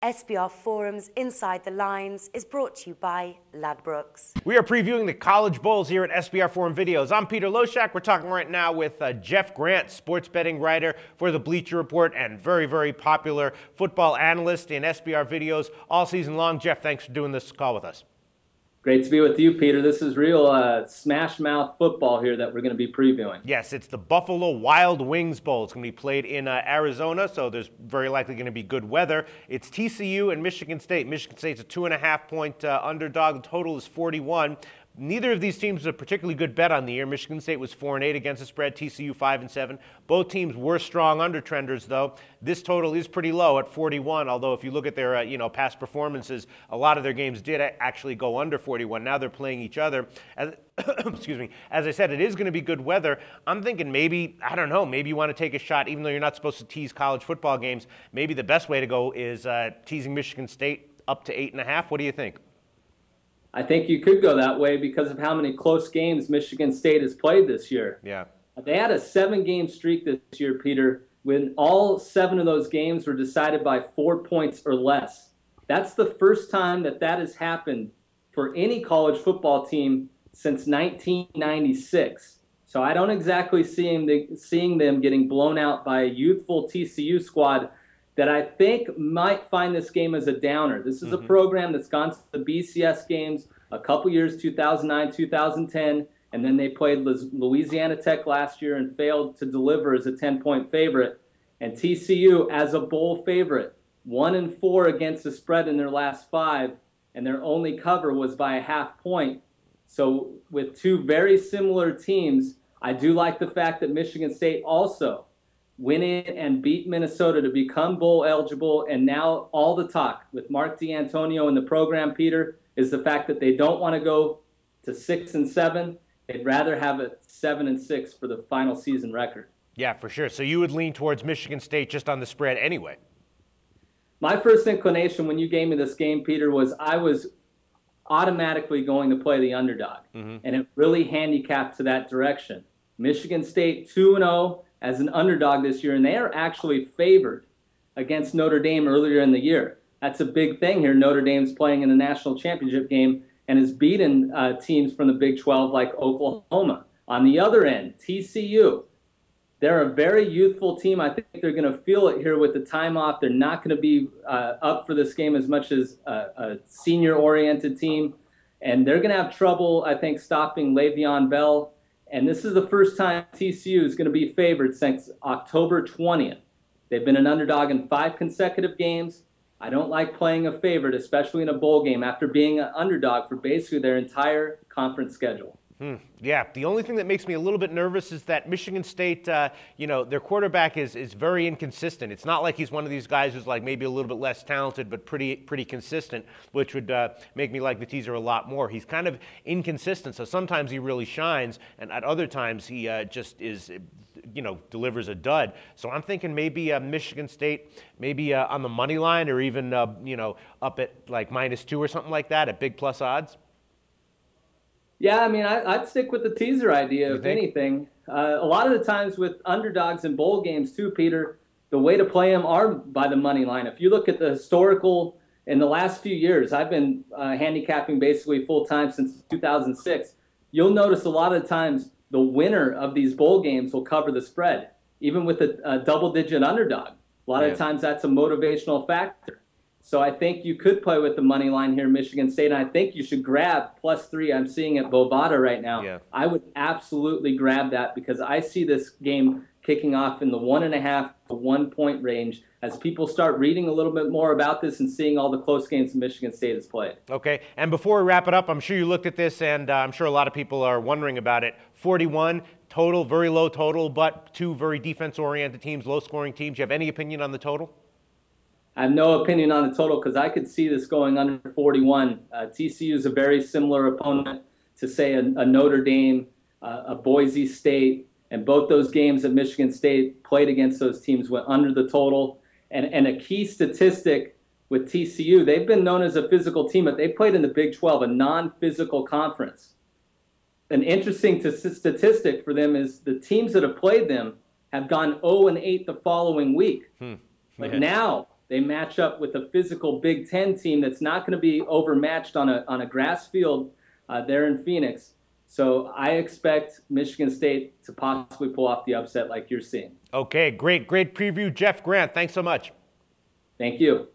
SBRForum's Inside the Lines is brought to you by Ladbrokes. We are previewing the college bowls here at SBRForum Videos. I'm Peter Loshak. We're talking right now with Jeff Grant, sports betting writer for the Bleacher Report and very, very popular football analyst in SBR Videos all season long. Jeff, thanks for doing this call with us. Great to be with you, Peter. This is real smash mouth football here that we're going to be previewing. Yes, it's the Buffalo Wild Wings Bowl. It's going to be played in Arizona, so there's very likely going to be good weather. It's TCU and Michigan State. Michigan State's a 2.5-point underdog. The total is 41. Neither of these teams is a particularly good bet on the year. Michigan State was 4-8 against the spread, TCU 5-7. Both teams were strong undertrenders, though. This total is pretty low at 41, although if you look at their past performances, a lot of their games did actually go under 41. Now they're playing each other. Excuse me. As I said, it is going to be good weather. I'm thinking maybe, I don't know, maybe you want to take a shot, even though you're not supposed to tease college football games. Maybe the best way to go is teasing Michigan State up to 8.5. What do you think? I think you could go that way because of how many close games Michigan State has played this year. Yeah. They had a 7-game streak this year, Peter, when all 7 of those games were decided by 4 points or less. That's the first time that has happened for any college football team since 1996. So I don't exactly seeing them getting blown out by a youthful TCU squad that I think might find this game as a downer. This is a program that's gone to the BCS games a couple years, 2009, 2010, and then they played Louisiana Tech last year and failed to deliver as a 10-point favorite. And TCU, as a bowl favorite, 1-4 against the spread in their last 5, and their only cover was by a half point. So with two very similar teams, I do like the fact that Michigan State also went in and beat Minnesota to become bowl eligible, and now all the talk with Mark D'Antonio in the program, Peter, is the fact that they don't want to go to 6-7. They'd rather have it 7-6 for the final season record. Yeah, for sure. So you would lean towards Michigan State just on the spread anyway. My first inclination when you gave me this game, Peter, was I was automatically going to play the underdog, and it really handicapped to that direction. Michigan State 2-0 as an underdog this year, and they are actually favored against Notre Dame earlier in the year. That's a big thing here. Notre Dame's playing in the national championship game and has beaten teams from the Big 12 like Oklahoma. On the other end, TCU, they're a very youthful team. I think they're going to feel it here with the time off. They're not going to be up for this game as much as a senior-oriented team, and they're going to have trouble, I think, stopping Le'Veon Bell. And this is the first time TCU is going to be favored since October 20th. They've been an underdog in 5 consecutive games. I don't like playing a favorite, especially in a bowl game, after being an underdog for basically their entire conference schedule. Yeah, the only thing that makes me a little bit nervous is that Michigan State, their quarterback is very inconsistent. It's not like he's one of these guys who's like maybe a little bit less talented, but pretty consistent, which would make me like the teaser a lot more. He's kind of inconsistent, so sometimes he really shines, and at other times he just is, delivers a dud. So I'm thinking maybe Michigan State, maybe on the money line, or even up at like -2 or something like that at big plus odds. Yeah, I mean, I'd stick with the teaser idea, if anything. A lot of the times with underdogs in bowl games, too, Peter, the way to play them are by the money line. If you look at the historical, in the last few years, I've been handicapping basically full-time since 2006. You'll notice a lot of times the winner of these bowl games will cover the spread, even with a double-digit underdog. A lot of times that's a motivational factor. So I think you could play with the money line here in Michigan State, and I think you should grab +3. I'm seeing at Bovada right now. Yeah. I would absolutely grab that because I see this game kicking off in the 1.5 to 1 point range as people start reading a little bit more about this and seeing all the close games Michigan State has played. Okay, and before we wrap it up, I'm sure you looked at this, and I'm sure a lot of people are wondering about it. 41 total, very low total, but 2 very defense-oriented teams, low-scoring teams. Do you have any opinion on the total? I have no opinion on the total because I could see this going under 41. TCU is a very similar opponent to, say, a Notre Dame, a Boise State, and both those games that Michigan State played against those teams went under the total. And a key statistic with TCU, they've been known as a physical team, but they played in the Big 12, a non-physical conference. An interesting statistic for them is the teams that have played them have gone 0-8 the following week. But now They match up with a physical Big Ten team that's not going to be overmatched on a grass field there in Phoenix. So I expect Michigan State to possibly pull off the upset like you're seeing. Okay, great preview, Jeff Grant. Thanks so much. Thank you.